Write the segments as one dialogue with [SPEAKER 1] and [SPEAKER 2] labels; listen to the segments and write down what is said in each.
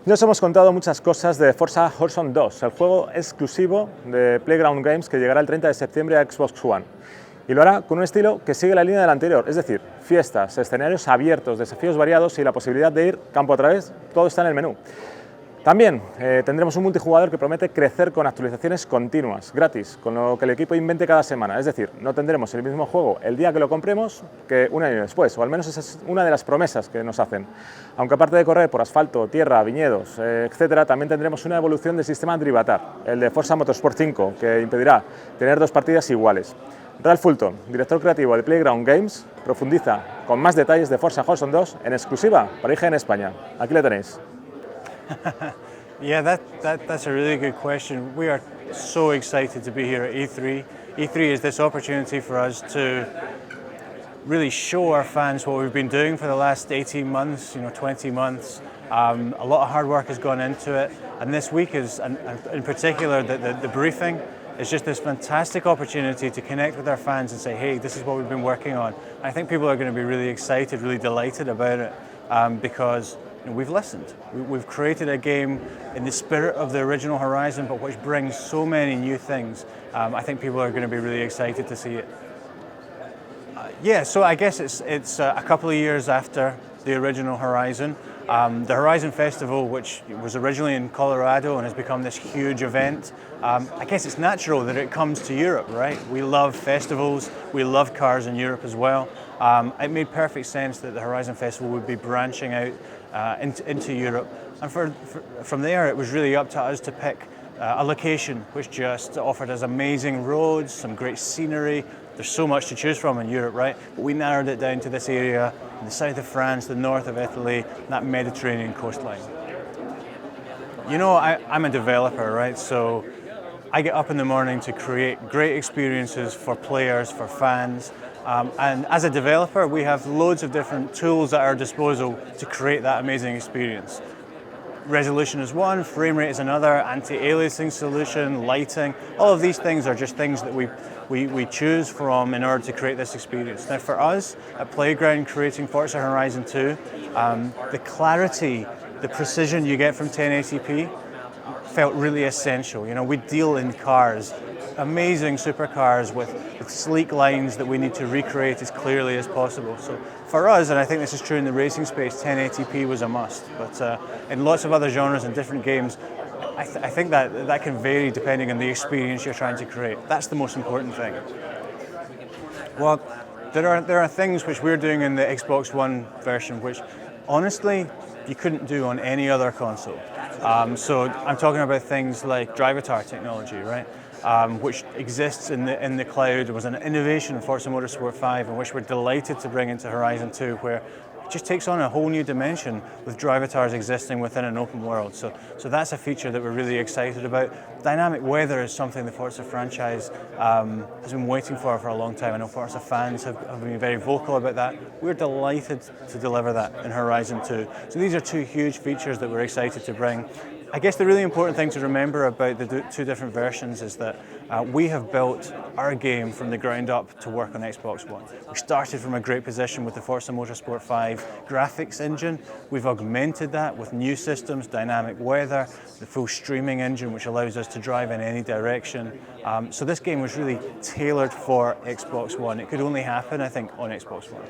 [SPEAKER 1] Nos hemos contado muchas cosas de Forza Horizon 2, el juego exclusivo de Playground Games que llegará el 30 de septiembre a Xbox One. Y lo hará con un estilo que sigue la línea del anterior, es decir, fiestas, escenarios abiertos, desafíos variados y la posibilidad de ir campo a través, todo está en el menú. También tendremos un multijugador que promete crecer con actualizaciones continuas, gratis, con lo que el equipo invente cada semana. Es decir, no tendremos el mismo juego el día que lo compremos que un año después, o al menos esa es una de las promesas que nos hacen. Aunque aparte de correr por asfalto, tierra, viñedos, etc., también tendremos una evolución del sistema Drivatar, el de Forza Motorsport 5, que impedirá tener dos partidas iguales. Fulton, director creativo de Playground Games, profundiza con más detalles de Forza Horizon 2 en exclusiva para IGN España. Aquí le tenéis.
[SPEAKER 2] Yeah, that's a really good question. We are so excited to be here at E3. E3 is this opportunity for us to really show our fans what we've been doing for the last 18 months, 20 months. A lot of hard work has gone into it, and this week is, and in particular, the briefing is just this fantastic opportunity to connect with our fans and say, hey, this is what we've been working on. I think people are going to be really excited, really delighted about it, because we've listened. We've created a game in the spirit of the original Horizon, but which brings so many new things. I think people are going to be really excited to see it. Yeah, so I guess it's a couple of years after the original Horizon. The Horizon Festival, which was originally in Colorado and has become this huge event, I guess it's natural that it comes to Europe, right? We love festivals, we love cars in Europe as well. It made perfect sense that the Horizon Festival would be branching out into Europe. And from there, it was really up to us to pick a location which just offered us amazing roads, some great scenery. There's so much to choose from in Europe, right? But we narrowed it down to this area in the south of France, the north of Italy, that Mediterranean coastline. You know, I'm a developer, right? So I get up in the morning to create great experiences for players, for fans. And as a developer, we have loads of different tools at our disposal to create that amazing experience. Resolution is one, frame rate is another, anti-aliasing solution, lighting. All of these things are just things that we choose from in order to create this experience. Now for us at Playground creating Forza Horizon 2, the clarity, the precision you get from 1080p felt really essential. You know, we deal in cars, amazing supercars with sleek lines that we need to recreate as clearly as possible. So for us, and I think this is true in the racing space, 1080p was a must. But in lots of other genres and different games, I think that can vary depending on the experience you're trying to create. That's the most important thing. Well, there are things which we're doing in the Xbox One version which, honestly, you couldn't do on any other console. So I'm talking about things like Drivatar technology, right? Which exists in the cloud. It was an innovation in Forza Motorsport 5, and which we're delighted to bring into Horizon 2, where it just takes on a whole new dimension with Drivatars existing within an open world. So that's a feature that we're really excited about. Dynamic weather is something the Forza franchise has been waiting for a long time. I know Forza fans have been very vocal about that. We're delighted to deliver that in Horizon 2. So these are two huge features that we're excited to bring. I guess the really important thing to remember about the two different versions is that we have built our game from the ground up to work on Xbox One. We started from a great position with the Forza Motorsport 5 graphics engine. We've augmented that with new systems, dynamic weather, the full streaming engine which allows us to drive in any direction. So this game was really tailored for Xbox One. It could only happen, I think, on Xbox One.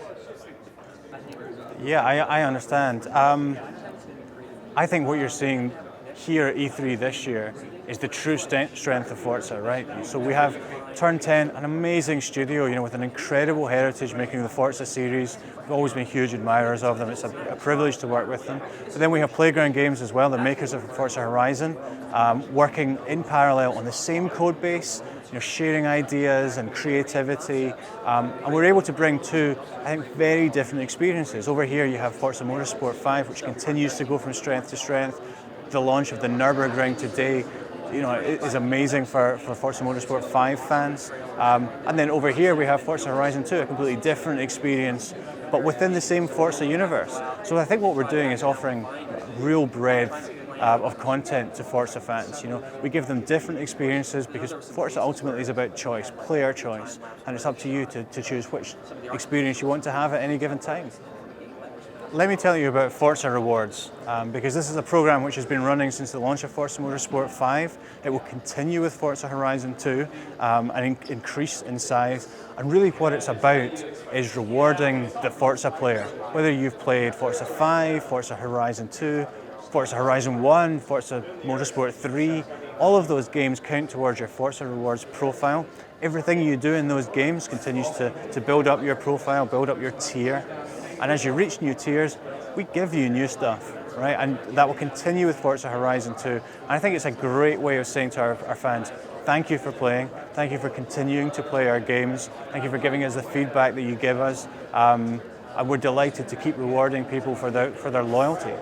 [SPEAKER 2] Yeah, I understand. I think what you're seeing here at E3 this year is the true strength of Forza, right? So we have Turn 10, an amazing studio, with an incredible heritage making the Forza series. We've always been huge admirers of them. It's a privilege to work with them. But then we have Playground Games as well, the makers of Forza Horizon, working in parallel on the same code base, sharing ideas and creativity, and we're able to bring two, I think, very different experiences. Over here you have Forza Motorsport 5, which continues to go from strength to strength. The launch of the Nürburgring today, is amazing for Forza Motorsport 5 fans. And then over here we have Forza Horizon 2, a completely different experience, but within the same Forza universe. So I think what we're doing is offering real breadth of content to Forza fans. We give them different experiences because Forza ultimately is about choice, player choice, and it's up to you to choose which experience you want to have at any given time. let me tell you about Forza Rewards, because this is a program which has been running since the launch of Forza Motorsport 5. It will continue with Forza Horizon 2 and increase in size. And really what it's about is rewarding the Forza player. Whether you've played Forza 5, Forza Horizon 2, Forza Horizon 1, Forza Motorsport 3, all of those games count towards your Forza Rewards profile. Everything you do in those games continues to build up your profile, build up your tier. And as you reach new tiers, we give you new stuff, right? And that will continue with Forza Horizon 2. And I think it's a great way of saying to our fans, thank you for playing, thank you for continuing to play our games, thank you for giving us the feedback that you give us. And we're delighted to keep rewarding people for their loyalty.